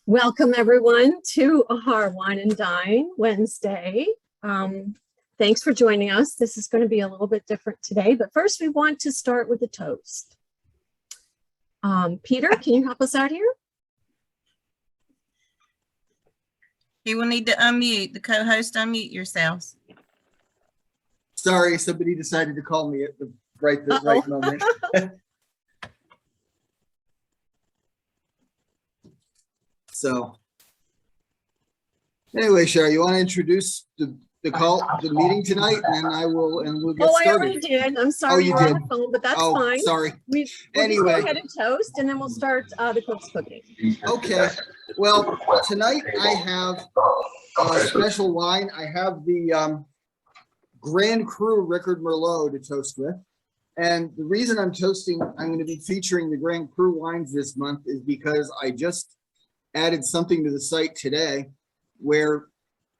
Welcome everyone to our Wine and Dine Wednesday. Thanks for joining us. This is going to be a little bit different today, but first we want to start with a toast. Peter, can you help us out here? You will need to unmute. The co-host, unmute yourselves. Sorry, somebody decided to call me at the right moment. So, anyway, Shara, you want to introduce the meeting tonight, and we'll get started. I already did. I'm sorry, you were on the phone, but that's fine. Sorry. We'll anyway, go ahead and toast, and then we'll start the cook's cooking. Okay. Well, tonight I have a special wine. I have the Grand Cru Ricard Merlot to toast with. And the reason I'm going to be featuring the Grand Cru wines this month is because I just added something to the site today where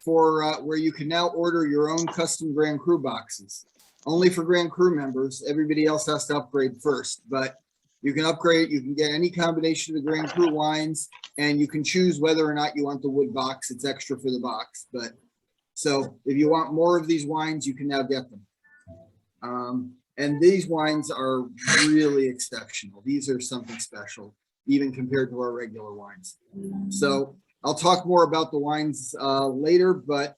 you can now order your own custom Grand Cru boxes. Only for Grand Cru members. Everybody else has to upgrade first, but you can upgrade. You can get any combination of the Grand Cru wines, and you can choose whether or not you want the wood box. It's extra for the box, but so if you want more of these wines, you can now get them. And these wines are really exceptional. These are something special, even compared to our regular wines. So I'll talk more about the wines later, but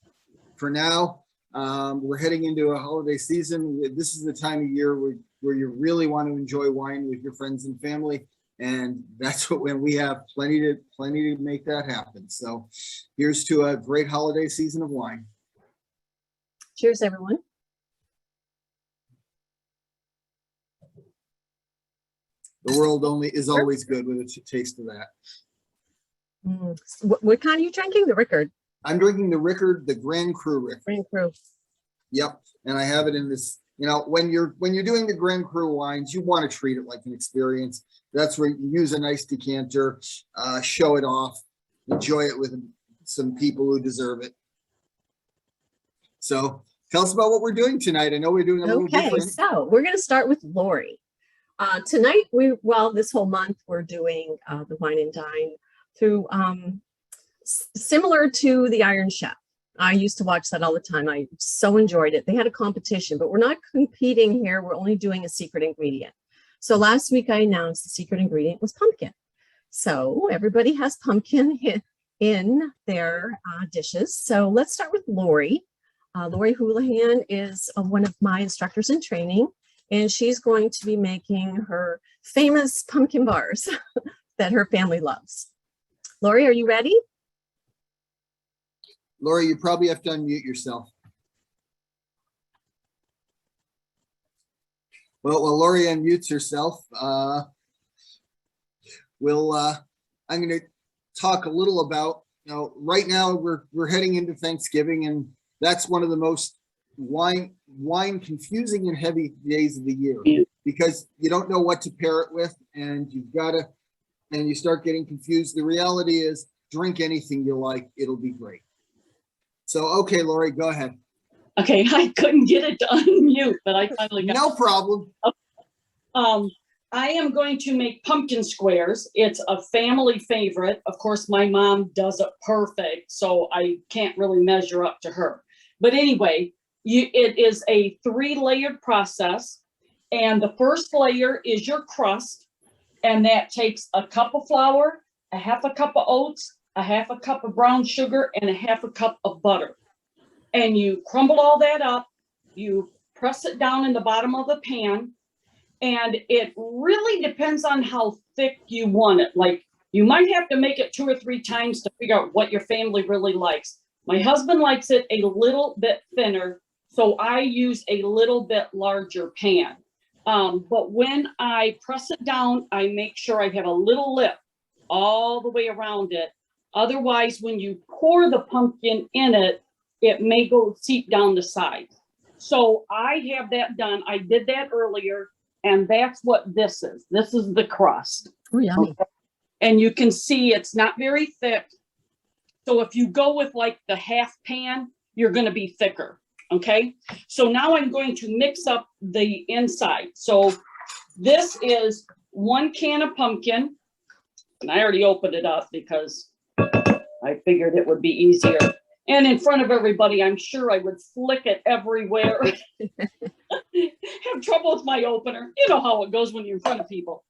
for now, we're heading into a holiday season. This is the time of year where you really want to enjoy wine with your friends and family. And that's when we have plenty to make that happen. So here's to a great holiday season of wine. Cheers, everyone. The world is always good with a taste of that. What kind are you drinking? The Ricard? I'm drinking the Ricard, the Grand Cru Ricard. Grand Cru. Yep, and I have it in this. You know, when you're doing the Grand Cru wines, you want to treat it like an experience. That's where you use a nice decanter, show it off, enjoy it with some people who deserve it. So tell us about what we're doing tonight. I know we're doing a little different. Okay, so we're going to start with Lori. Tonight, this whole month, we're doing the Wine and Dine through similar to the Iron Chef. I used to watch that all the time. I so enjoyed it. They had a competition, but we're not competing here. We're only doing a secret ingredient. So last week I announced the secret ingredient was pumpkin. So everybody has pumpkin in their dishes. So let's start with Lori. Lori Houlihan is one of my instructors in training, and she's going to be making her famous pumpkin bars that her family loves. Lori, are you ready? Lori, you probably have to unmute yourself. Well, while Lori unmutes herself, I'm going to talk a little about, right now we're heading into Thanksgiving, and that's one of the most wine confusing and heavy days of the year because you don't know what to pair it with, and you start getting confused. The reality is, drink anything you like, it'll be great. So, okay, Lori, go ahead. Okay, I couldn't get it to unmute, but I finally got it. No problem. I am going to make pumpkin squares. It's a family favorite. Of course, my mom does it perfect, so I can't really measure up to her. But anyway, it is a 3-layered process, and the first layer is your crust, and that takes a cup of flour, a half a cup of oats, a half a cup of brown sugar, and a half a cup of butter. And you crumble all that up, you press it down in the bottom of the pan, and it really depends on how thick you want it. Like, you might have to make it 2 or 3 times to figure out what your family really likes. My husband likes it a little bit thinner, so I use a little bit larger pan. But when I press it down, I make sure I have a little lip all the way around it. Otherwise, when you pour the pumpkin in it, it may go seep down the sides. So I have that done. I did that earlier, and that's what this is. This is the crust. Oh, yummy. Okay. And you can see it's not very thick. So if you go with like the half pan, you're going to be thicker. Okay. So now I'm going to mix up the inside. So this is 1 can of pumpkin. And I already opened it up because I figured it would be easier. And in front of everybody, I'm sure I would flick it everywhere. Have trouble with my opener. You know how it goes when you're in front of people.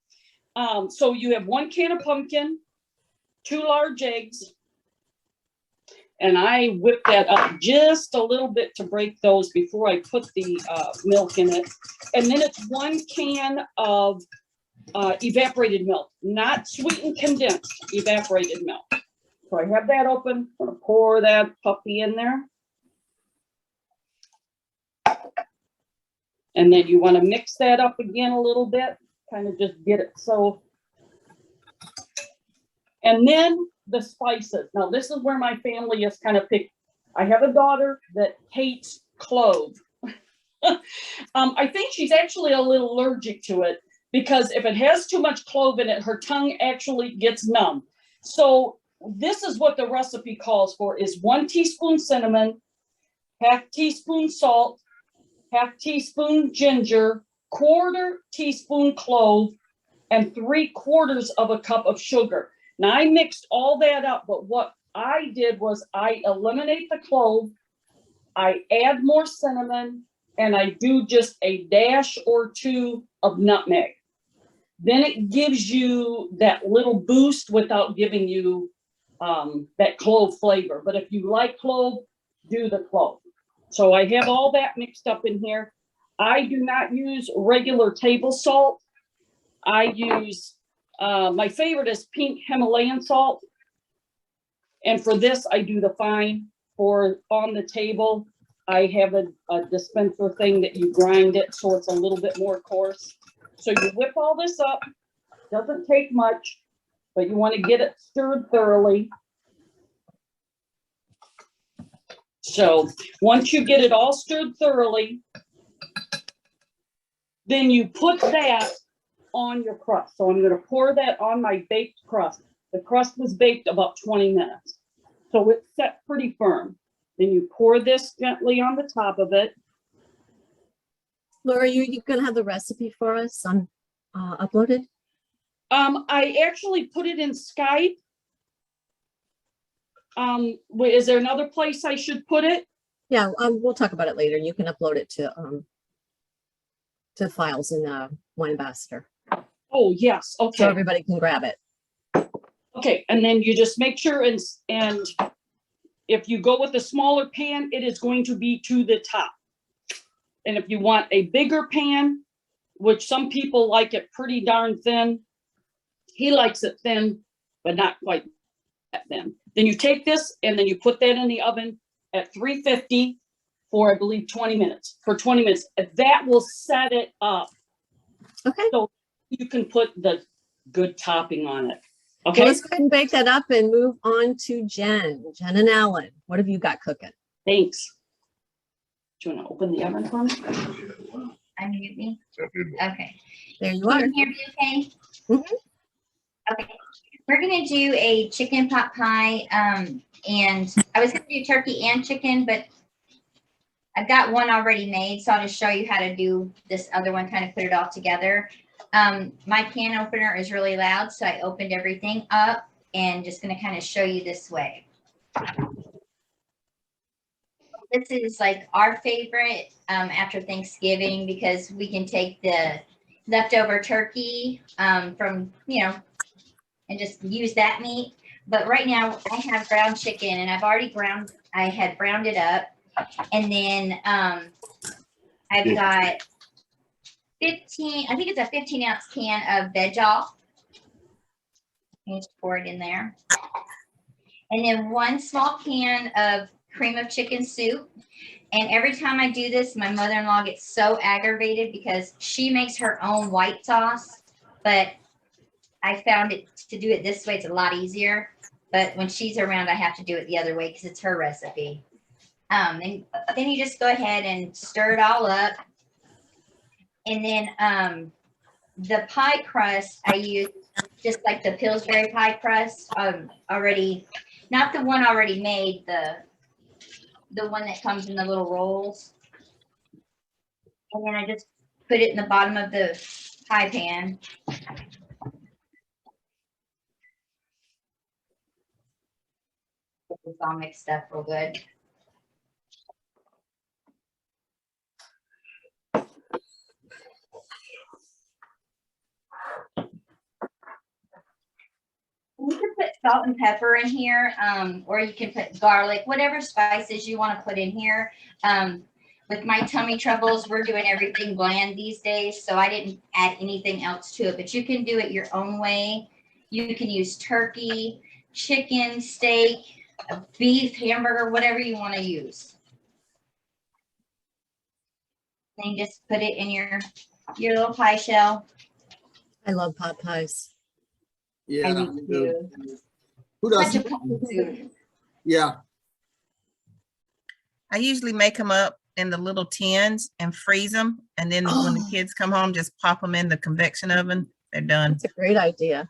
So you have 1 can of pumpkin, 2 large eggs, and I whip that up just a little bit to break those before I put the milk in it. And then it's 1 can of evaporated milk, not sweetened condensed, evaporated milk. So I have that open. I'm gonna pour that puppy in there. And then you want to mix that up again a little bit, kind of just get it so. And then the spices. Now this is where my family is kind of picky. I have a daughter that hates clove. I think she's actually a little allergic to it because if it has too much clove in it, her tongue actually gets numb. So this is what the recipe calls for is 1 teaspoon cinnamon, 1/2 teaspoon salt, 1/2 teaspoon ginger, 1/4 teaspoon clove, and 3/4 of a cup of sugar. Now I mixed all that up, but what I did was I eliminate the clove, I add more cinnamon, and I do just a dash or 2 of nutmeg. Then it gives you that little boost without giving you that clove flavor. But if you like clove, do the clove. So I have all that mixed up in here. I do not use regular table salt. I use, my favorite is pink Himalayan salt. And for this, I do the fine. For on the table, I have a dispenser thing that you grind it so it's a little bit more coarse. So you whip all this up. Doesn't take much, but you want to get it stirred thoroughly. So once you get it all stirred thoroughly, then you put that on your crust. So I'm going to pour that on my baked crust. The crust was baked about 20 minutes. So it's set pretty firm. Then you pour this gently on the top of it. Laura, you going to have the recipe for us on uploaded? I actually put it in Skype. Is there another place I should put it? Yeah, we'll talk about it later. You can upload it to files in Wine Ambassador. Oh, yes. So Okay. everybody can grab it. Okay. And then you just make sure and if you go with a smaller pan, it is going to be to the top. And if you want a bigger pan, which some people like it pretty darn thin, he likes it thin, but not quite that thin. Then you take this and then you put that in the oven at 350 for, I believe, 20 minutes. For 20 minutes. That will set it up. Okay. So you can put the good topping on it. Well, Okay. let's go ahead and bake that up and move on to Jen and Alan. What have you got cooking? Thanks. Do you want to open the oven for me? Unmute me. Okay. There you Can are. you hear me okay? Mhm. Okay. We're gonna do a chicken pot pie. And I was gonna do turkey and chicken, but I've got one already made, so I'll just show you how to do this other one, kind of put it all together. My can opener is really loud, so I opened everything up and just gonna kind of show you this way. This is like our favorite after Thanksgiving because we can take the leftover turkey from, and just use that meat. But right now I have ground chicken and I had browned it up. And then I've got 15, I think it's a 15-ounce can of veg off. Just pour it in there. And then 1 small can of cream of chicken soup. And every time I do this, my mother-in-law gets so aggravated because she makes her own white sauce, but I found it to do it this way, it's a lot easier. But when she's around, I have to do it the other way because it's her recipe. And then you just go ahead and stir it all up. And then the pie crust, I use just like the Pillsbury pie crust, already, not the one already made, the one that comes in the little rolls. And then I just put it in the bottom of the pie pan. It's all mixed up real good. You can put salt and pepper in here, or you can put garlic, whatever spices you want to put in here. With my tummy troubles, we're doing everything bland these days, so I didn't add anything else to it, but you can do it your own way. You can use turkey, chicken, steak, beef, hamburger, whatever you want to use. Then just put it in your little pie shell. I love pot pies. Yeah. I do too. Who Such a doesn't? comfort food. Yeah. I usually make them up in the little tins and freeze them. And then when the Oh. kids come home, just pop them in the convection oven. They're done. That's a great idea.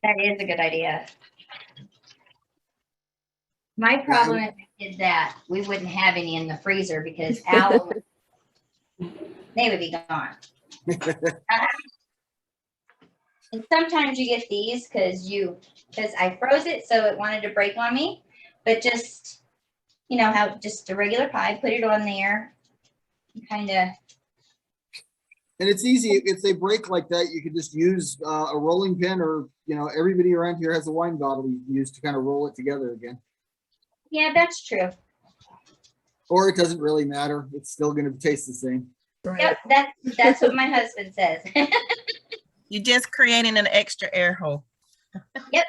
That is a good idea. My problem if I did that, we wouldn't have any in the freezer because Al, they would be gone. And sometimes you get these because I froze it, so it wanted to break on me. But just, how just a regular pie, put it on there, kind of. And it's easy if they break like that. You could just use a rolling pin, or everybody around here has a wine bottle you can use to kind of roll it together again. Yeah, that's true. Or it doesn't really matter. It's still going to taste the same. Right. Yep, that's what my husband says. You're just creating an extra air hole. Yeah,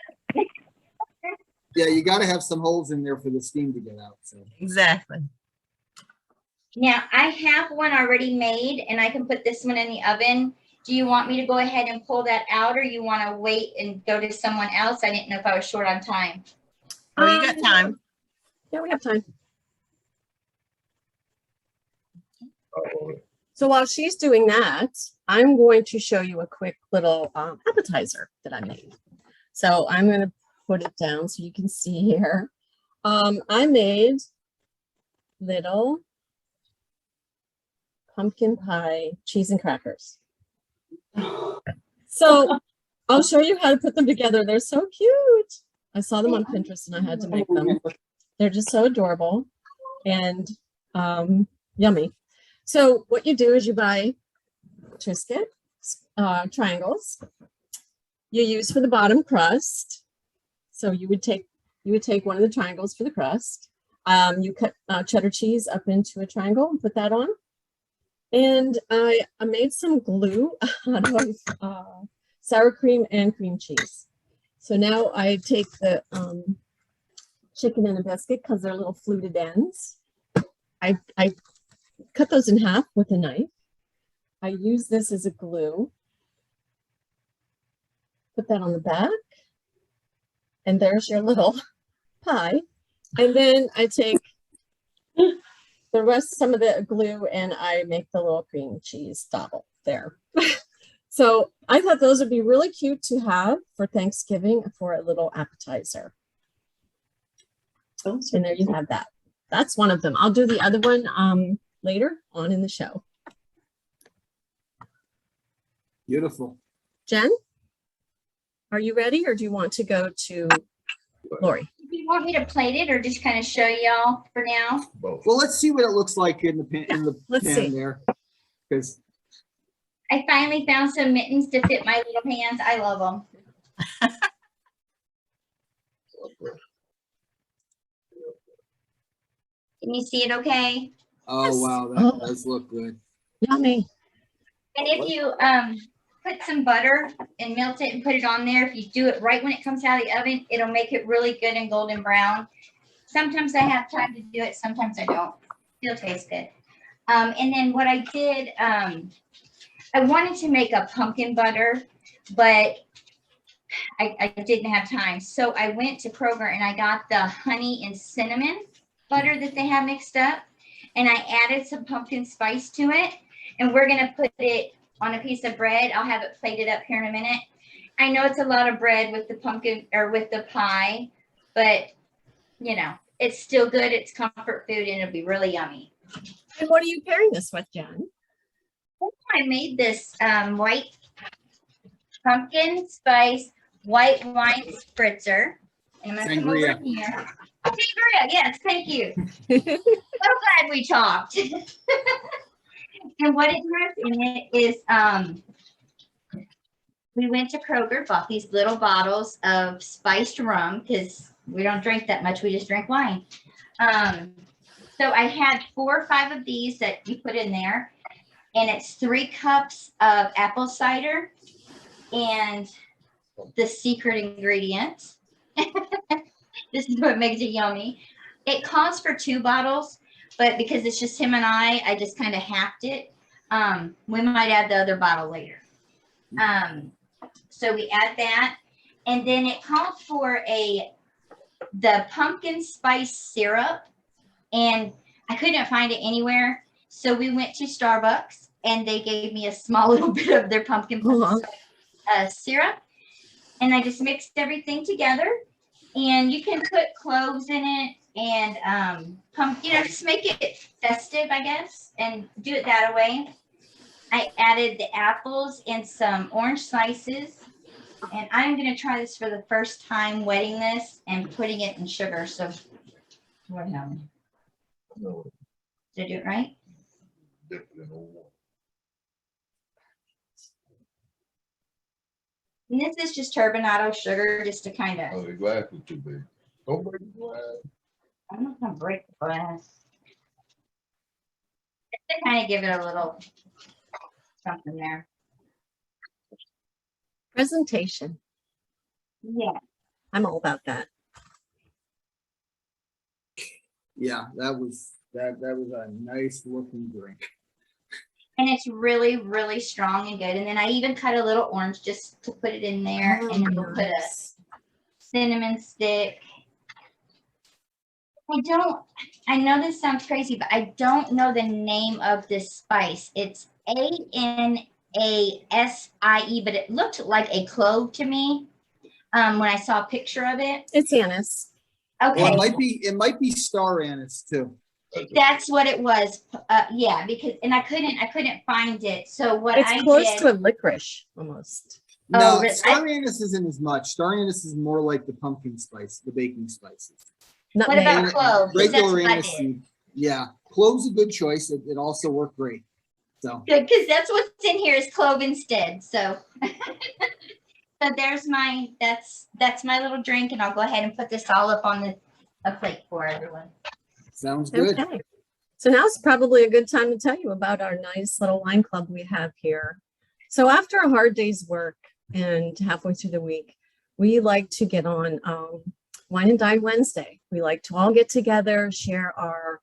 you got to have some holes in there for the steam to get out. So. Exactly. Now, I have one already made, and I can put this one in the oven. Do you want me to go ahead and pull that out, or you want to wait and go to someone else? I didn't know if I was short on time. Oh, you got time. Yeah, we have time. So while she's doing that, I'm going to show you a quick little appetizer that I made. So I'm going to put it down so you can see here. I made little pumpkin pie cheese and crackers. So I'll show you how to put them together. They're so cute. I saw them on Pinterest and I had to make them. They're just so adorable and yummy. So what you do is you buy Triscuit triangles. You use for the bottom crust. So you would take one of the triangles for the crust. You cut cheddar cheese up into a triangle and put that on. And I made some glue out of sour cream and cream cheese. So now I take the chicken and a biscuit because they're little fluted ends. I cut those in half with a knife. I use this as a glue. Put that on the back. And there's your little pie. And then I take some of the glue and I make the little cream cheese dottle there. So I thought those would be really cute to have for Thanksgiving for a little appetizer. And there you have that. That's one of them. I'll do the other one later on in the show. Beautiful. Jen, are you ready or do you want to go to Lori? Do you want me to plate it or just kind of show y'all for now? Well, let's see what it looks like in the pan, Let's see. there. Because I finally found some mittens to fit my little hands. I love them. Can you see it okay? oh wow, that does look good. Yummy. And if you put some butter and melt it and put it on there, if you do it right when it comes out of the oven, it'll make it really good and golden brown. Sometimes I have time to do it, sometimes I don't. Still tastes good. And then what I did, I wanted to make a pumpkin butter, but I didn't have time. So I went to Kroger and I got the honey and cinnamon butter that they have mixed up. And I added some pumpkin spice to it. And we're going to put it on a piece of bread. I'll have it plated up here in a minute. I know it's a lot of bread with the pumpkin or with the pie, but you know, it's still good. It's comfort food and it'll be really yummy. And what are you pairing this with, Jen? I made this white pumpkin spice white wine spritzer. And I'm going to come over Sangria. here. Sangria, yes, thank you. So glad we talked. And what it has in it is, we went to Kroger, bought these little bottles of spiced rum because we don't drink that much. We just drink wine. So I had 4 or 5 of these that you put in there, and it's 3 cups of apple cider and the secret ingredient. This is what makes it yummy. It calls for 2 bottles, but because it's just him and I just kind of halved it. We might add the other bottle later. So we add that, and then it calls for the pumpkin spice syrup, and I couldn't find it anywhere. So we went to Starbucks, and they gave me a small little bit of their pumpkin syrup, and I just mixed everything together. And you can put cloves in it and just make it festive, I guess, and do it that way. I added the apples and some orange slices, and I'm going to try this for the first time, wetting this and putting it in sugar. So, what happened? Did I do it right? And this is just turbinado sugar, just to kind of. Oh, the glass is too big. Don't break the glass. I'm not going to break the glass. Just to kind of give it a little something there. Presentation. Yeah. I'm all about that. Yeah, that was a nice looking drink. And it's really, really strong and good. And then I even cut a little orange just to put it in there. Oh, And then we'll put a cinnamon stick. I know this sounds crazy, but I don't know the name of this spice. It's ANASIE, but it looked like a clove to me when I saw a picture of it. It's anise. Okay. Well, it might be star anise too. That's what it was. Yeah, because I couldn't find it. So what It's I close did, to a licorice almost. No, really? star anise isn't as much. Star anise is more like the pumpkin spice, the baking spices. what Nutmeg. about clove? 'Cause that's Regular what I anise, did. yeah, clove's a good choice. It also worked great. So Good, because that's what's in here is clove instead. So, so there's that's my little drink, and I'll go ahead and put this all up on a plate for everyone. sounds good. Okay. So now's probably a good time to tell you about our nice little wine club we have here. So after a hard day's work and halfway through the week, we like to get on Wine and Dine Wednesday. We like to all get together, share our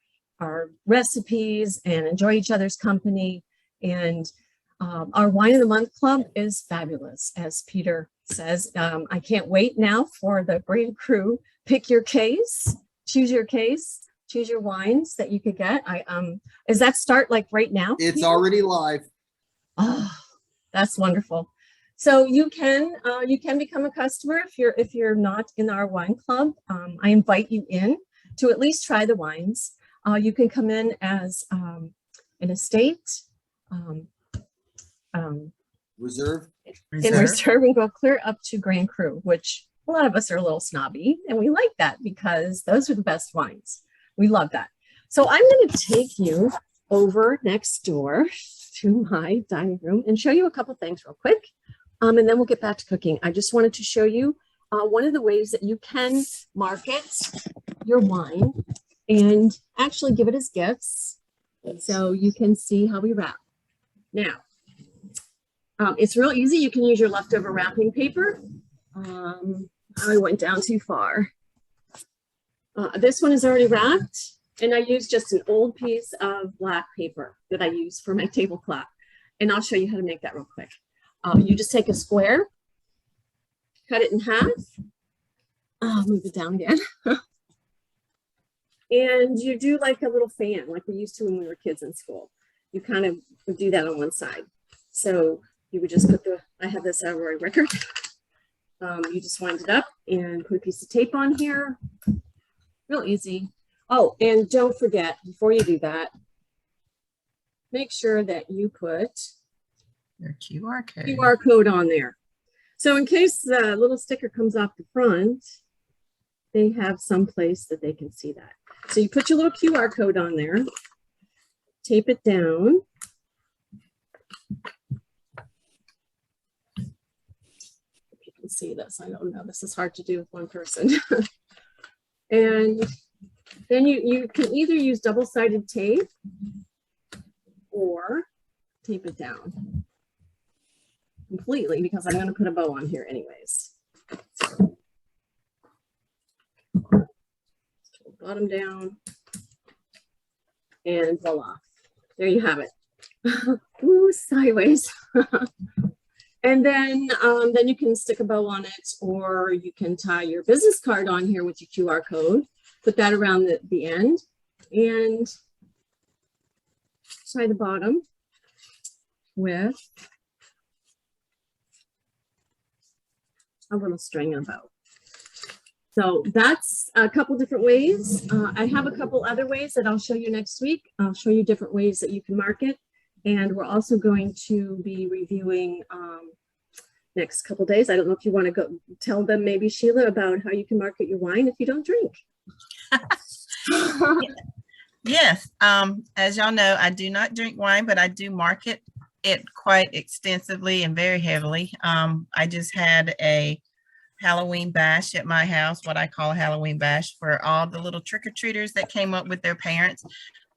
recipes, and enjoy each other's company. And our Wine of the Month Club is fabulous, as Peter says. I can't wait now for the brand crew. Pick your case, choose your wines that you could get. Is that start like right now? It's Peter? already live. Oh, that's wonderful. So you can become a customer if you're not in our wine club. I invite you in to at least try the wines. You can come in as an estate, Reserve. in reserve, and go clear up to Grand Cru, which a lot of us are a little snobby, and we like that because those are the best wines. We love that. So I'm going to take you over next door to my dining room and show you a couple things real quick. And then we'll get back to cooking. I just wanted to show you one of the ways that you can market your wine and actually give it as gifts. So you can see how we wrap. Now, it's real easy. You can use your leftover wrapping paper. I went down too far. This one is already wrapped, and I used just an old piece of black paper that I use for my tablecloth. And I'll show you how to make that real quick. You just take a square, cut it in half. Move it down again. And you do like a little fan, like we used to when we were kids in school. You kind of would do that on one side. So you would just put I have this Alroy record. You just wind it up and put a piece of tape on here. Real easy. Oh, and don't forget, before you do that, make sure that you put Your QR code. QR code on there. So in case the little sticker comes off the front, they have some place that they can see that. So you put your little QR code on there, tape it down. If you can see this, I don't know. This is hard to do with one person. And then you can either use double-sided tape or tape it down completely, because I'm going to put a bow on here anyways. Bottom down, and voila, there you have it. Ooh, sideways. And then you can stick a bow on it, or you can tie your business card on here with your QR code, put that around the end, and tie the bottom with a little string and a bow. So that's a couple different ways. I have a couple other ways that I'll show you next week. I'll show you different ways that you can market. And we're also going to be reviewing next couple days. I don't know if you want to go tell them, maybe Sheila, about how you can market your wine if you don't drink. Yes, as y'all know, I do not drink wine, but I do market it quite extensively and very heavily. I just had a Halloween bash at my house, what I call a Halloween bash, for all the little trick-or-treaters that came up with their parents.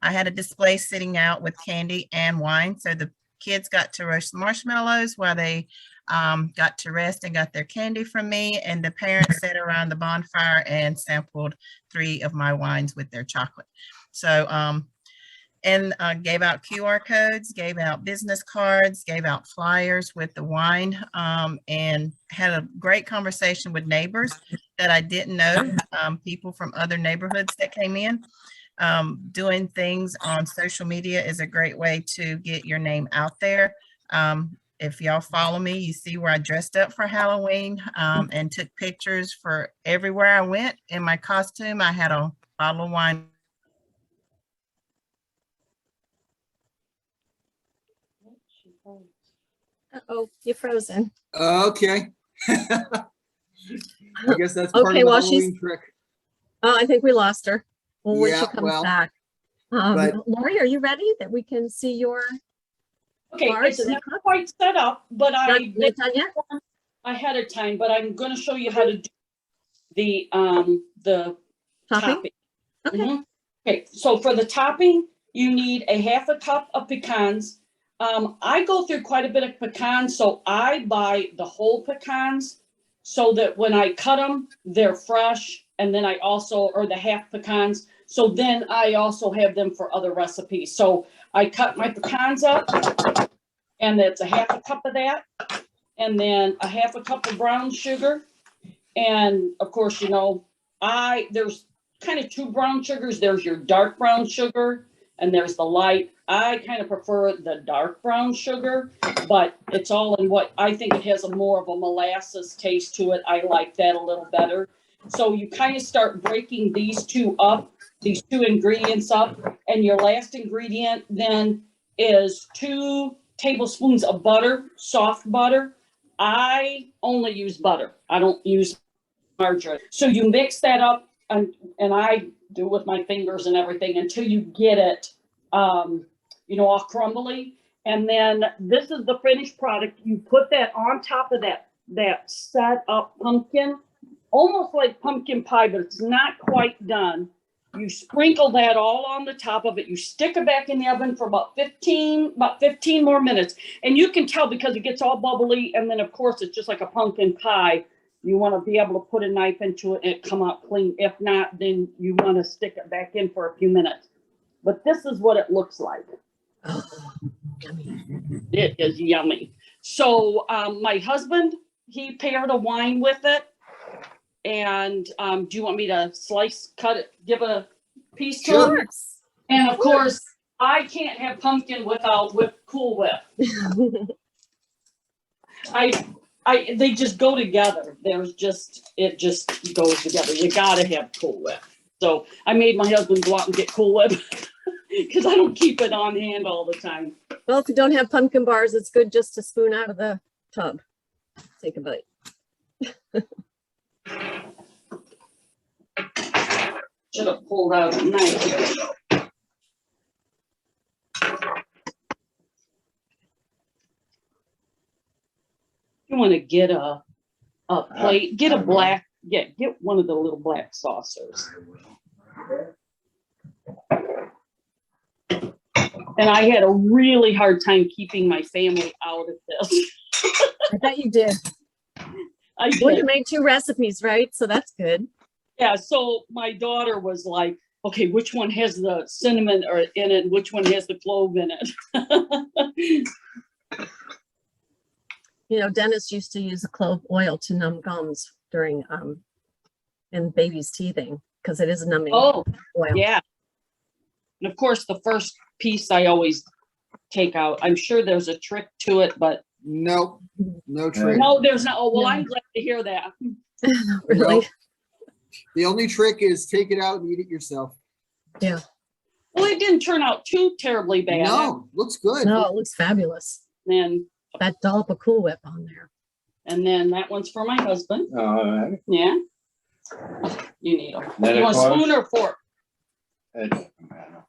I had a display sitting out with candy and wine, so the kids got to roast marshmallows while they got to rest and got their candy from me, and the parents sat around the bonfire and sampled 3 of my wines with their chocolate. So and gave out QR codes, gave out business cards, gave out flyers with the wine, and had a great conversation with neighbors that I didn't know, people from other neighborhoods that came in. Doing things on social media is a great way to get your name out there. If y'all follow me, you see where I dressed up for Halloween and took pictures for everywhere I went in my costume. I had a bottle of wine. Uh-oh, you're frozen. Okay. I guess that's part Okay, of the well, Halloween trick. Oh, I think we lost her. Well, when she Yeah, comes well, back. but- Lori, are you ready that we can see your Okay, cards it's and not quite set up, but not, I not did done yet? ahead of time, but I'm gonna show you how to do the Topping? topping. Okay. Mhm. Okay, so for the topping, you need a 1/2 cup of pecans. I go through quite a bit of pecans, so I buy the whole pecans so that when I cut them, they're fresh. And then I also, or the half pecans. So then I also have them for other recipes. So I cut my pecans up, and it's a 1/2 cup of that. And then a 1/2 cup of brown sugar. And of course, you know, there's kind of 2 brown sugars. There's your dark brown sugar and there's the light. I kind of prefer the dark brown sugar, but it's all in what I think it has a more of a molasses taste to it. I like that a little better. So you kind of start breaking these 2 up, these 2 ingredients up, and your last ingredient then is 2 tablespoons of butter, soft butter. I only use butter. I don't use margarine. So you mix that up, and I do it with my fingers and everything until you get it, all crumbly. And then this is the finished product. You put that on top of that set up pumpkin, almost like pumpkin pie, but it's not quite done. You sprinkle that all on the top of it. You stick it back in the oven for about 15 more minutes. And you can tell because it gets all bubbly. And then of course it's just like a pumpkin pie. You want to be able to put a knife into it and it come out clean. If not, then you want to stick it back in for a few minutes. But this is what it looks like. Oh, yummy. It is yummy. So my husband, he paired a wine with it. And do you want me to cut it, give a piece to Sure. him? And of course, I can't have pumpkin without Cool Whip. They just go together. It just goes together. You gotta have Cool Whip. So I made my husband go out and get Cool Whip because I don't keep it on hand all the time. Well, if you don't have pumpkin bars, it's good just to spoon out of the tub. Take a bite. Should have pulled out a knife. You want to get a plate, get a black, get one of the little black saucers. And I had a really hard time keeping my family out of this. I bet you did. I Well, you did. made 2 recipes, right? So that's good. Yeah, so my daughter was like, okay, which one has the cinnamon or in it, and which one has the clove in it? You know, Dennis used to use the clove oil to numb gums during in baby's teething because it is a numbing Oh, oil. yeah. And of course, the first piece I always take out. I'm sure there's a trick to it, but Nope, no trick. no, there's not. Oh, well, No. I'm glad to hear that. Really? Nope. The only trick is take it out and eat it yourself. Yeah. Well, it didn't turn out too terribly bad. No, looks good. No, it looks fabulous. And That dollop of Cool Whip on there. then that one's for my husband. All right. Yeah. You need them. Then You of want a course- spoon or fork? It doesn't matter.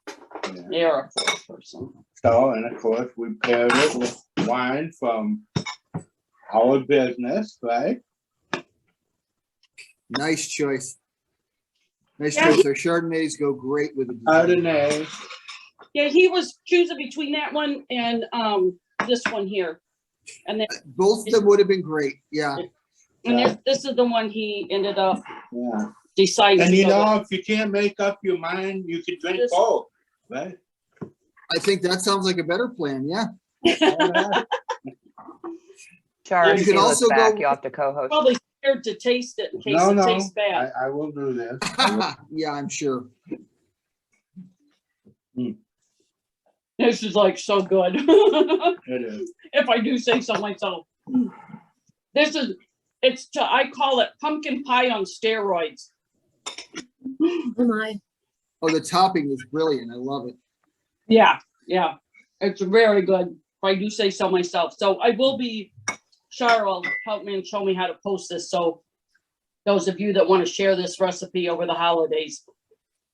Yeah. You're a fork person. So, and of course, we paired it with wine from our business, right? Nice choice. Nice Yeah. choice. Our Chardonnays go great with it. Chardonnay. Yeah, he was choosing between that one and this one here. And then Both of them would have been great. Yeah. this is the one he ended up Yeah. deciding. And to you go know, if you can't make up your mind, you can drink This- both, right? I think that sounds like a better plan. Yeah. with. Charles, You see could what's also back. go- You have to co-host. Probably scared to taste it in case No, it no, tastes bad. I will do this. Yeah, I'm sure. This is like so good. It is. If I do say so myself. This is, I call it pumpkin pie on steroids. Oh my. Oh, the topping is brilliant. I love it. Yeah, yeah, it's very good. If I do say so myself. So I will be, Char will help me and show me how to post this. So those of you that want to share this recipe over the holidays,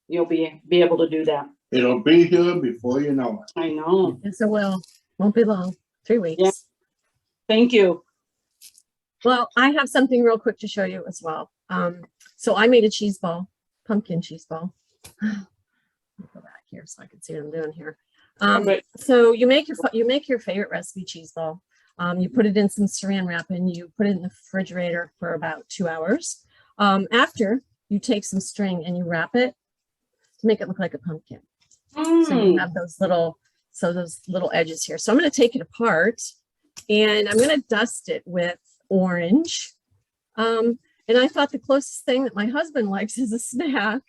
you'll be able to do that. It'll be here before you know it. I know. Yes, it will. Won't be long. 3 weeks. Yeah. Thank you. Well, I have something real quick to show you as well. So I made a cheese ball, pumpkin cheese ball. Let me go back here so I can see what I'm doing here. Okay. So you make your favorite recipe cheese ball. You put it in some saran wrap and you put it in the refrigerator for about 2 hours. After you take some string and you wrap it to make it look like a pumpkin. So you have those little edges here. So I'm going to take it apart and I'm going to dust it with orange. And I thought the closest thing that my husband likes as a snack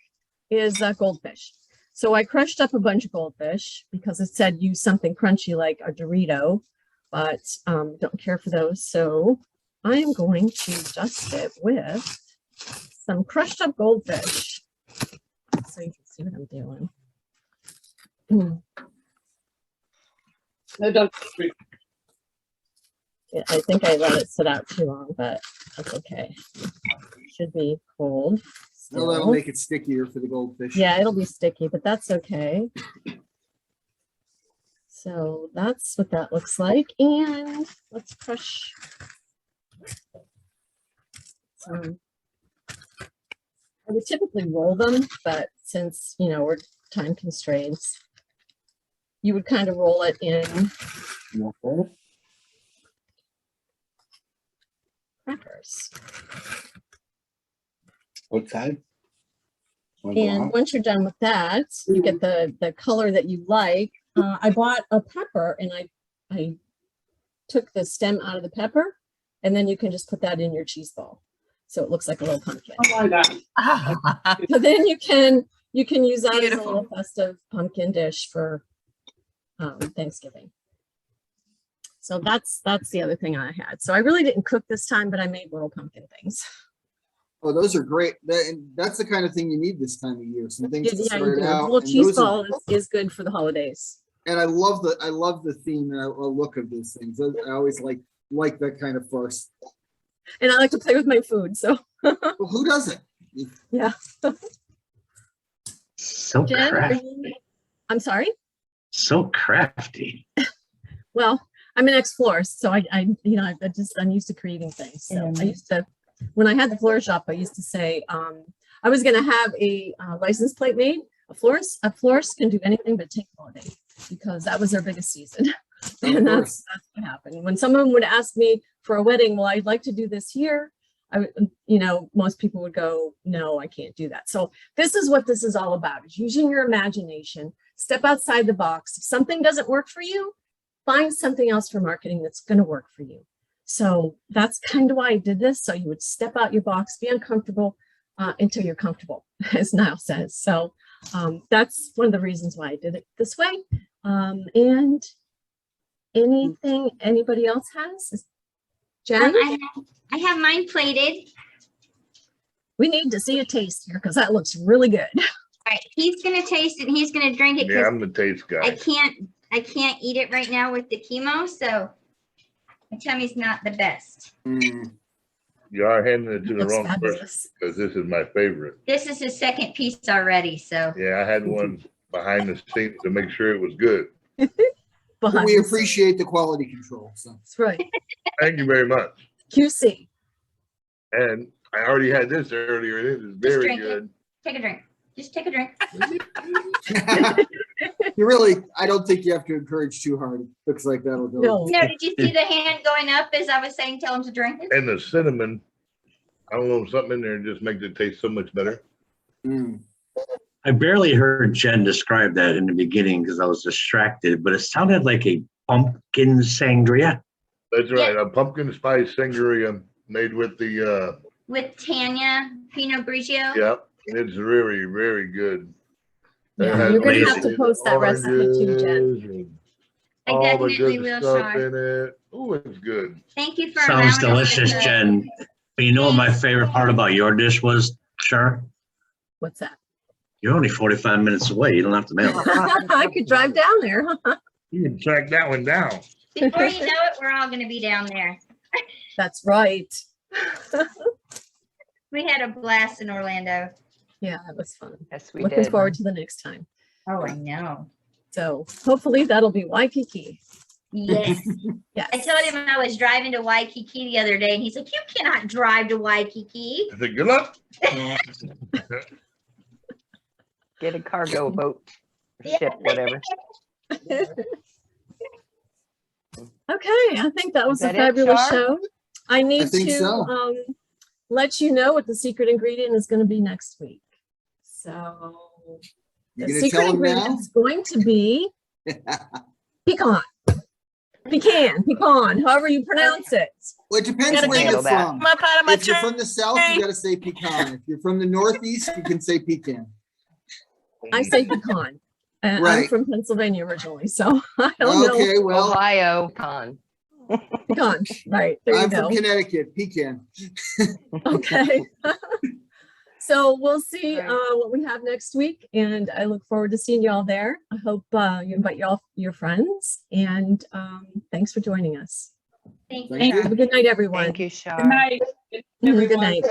is goldfish. So I crushed up a bunch of goldfish because it said use something crunchy like a Dorito, but don't care for those. So I am going to dust it with some crushed up goldfish. So you can see what I'm doing. No, don't. Yeah, I think I let it sit out too long, but that's okay. Should be cold. No, that'll still. make it stickier for the goldfish. Yeah, it'll be sticky, but that's okay. So that's what that looks like. And let's crush some. I would typically roll them, but since, you know, we're time constraints, you would kind of roll it in Okay. crackers. What side? And once you're done with that, you get the color that you like. I bought a pepper and I took the stem out of the pepper, and then you can just put that in your cheese ball. So it looks like a little pumpkin. Oh my God. So then you can use that as a Beautiful. little festive pumpkin dish for Thanksgiving. So that's the other thing I had. So I really didn't cook this time, but I made little pumpkin things. Oh, those are great. That's the kind of thing you need this time of year. Some things to Yeah, you start do. A out. little and cheese those are- ball is good for the holidays. And I love the theme and the look of these things. I always like that kind of farce. And I like to play with my food. So Well, who doesn't? yeah. So Jen, are crafty. you- I'm sorry? So crafty. Well, I'm an ex-florist, so I'm used to creating things. So I used to, when I had the floral shop, I used to say, I was going to have a license plate made. A florist can do anything but take holiday, because that was their biggest season. And that's what happened. When someone would ask me for a wedding, well, I'd like to do this here, most people would go, no, I can't do that. So this is what this is all about, is using your imagination, step outside the box. If something doesn't work for you, find something else for marketing that's going to work for you. So that's kind of why I did this. So you would step out your box, be uncomfortable until you're comfortable, as Niall says. So that's one of the reasons why I did it this way. And anything anybody else has? Jen? I have mine plated. We need to see a taste here, because that looks really good. All right, he's gonna taste it and he's gonna drink it Yeah, because I'm the taste guy. I can't eat it right now with the chemo, so my tummy's not the best. You are handing it to the Looks wrong person fabulous. because this is my favorite. This is his second piece already, so. Yeah, I had one behind the scenes to make sure it was good. Behind We the scenes. appreciate the quality control. So That's right. Thank you very much. QC. And I already had this earlier. It is Just very drink it. good. Take a drink. Just take a drink. I don't think you have to encourage too hard. It looks like that'll go. No. No, did you see the hand going up as I was saying, tell him to drink it? And the cinnamon, I don't know, something in there just makes it taste so much better. Mm. I barely heard Jen describe that in the beginning because I was distracted, but it sounded like a pumpkin sangria. That's right. A pumpkin spice sangria made with the, With Tanya Pinot Grigio. yeah, it's very, very good. Yeah, you're gonna have to post that recipe too, Jen. Oranges and I all the definitely good will, stuff Shar. in it. Oh, it's good. Thank you for Sounds allowing us delicious, to- Jen. But you know what my favorite part about your dish was, Char? What's that? You're only 45 minutes away. You don't have to mail it. I could drive down there. You can track that one down. Before you know it, we're all gonna be down there. That's right. We had a blast in Orlando. Yeah, it was fun. Yes, we Looking did. forward to the next time. Oh, I know. So hopefully that'll be Waikiki. Yes. Yes. I told him I was driving to Waikiki the other day and he's like, you cannot drive to Waikiki. I said, good luck. Get a cargo boat, Yeah. ship, whatever. Okay, I think that was Is a that it, fabulous Char? show. I need think to so. let you know what the secret ingredient is going to be next week. So You the gonna secret tell them now? ingredient is going to be pecan. Pecan, however you pronounce it. Well, it depends Gotta where get you're that. from. My part of my If you're trip. from the south, you gotta say pecan. If you're from the northeast, you can say pecan. I say pecan. And I'm Right. from Pennsylvania originally, so I don't know. Okay, well, Ohio con. Pecan, right, there you I'm go. from Connecticut, pecan. Okay. So we'll see Right. what we have next week, and I look forward to seeing you all there. I hope you invite your friends, and thanks for joining us. Thank Thank you. you. Have a good night, everyone. Thank you, Shar. Good night, Good everyone. night.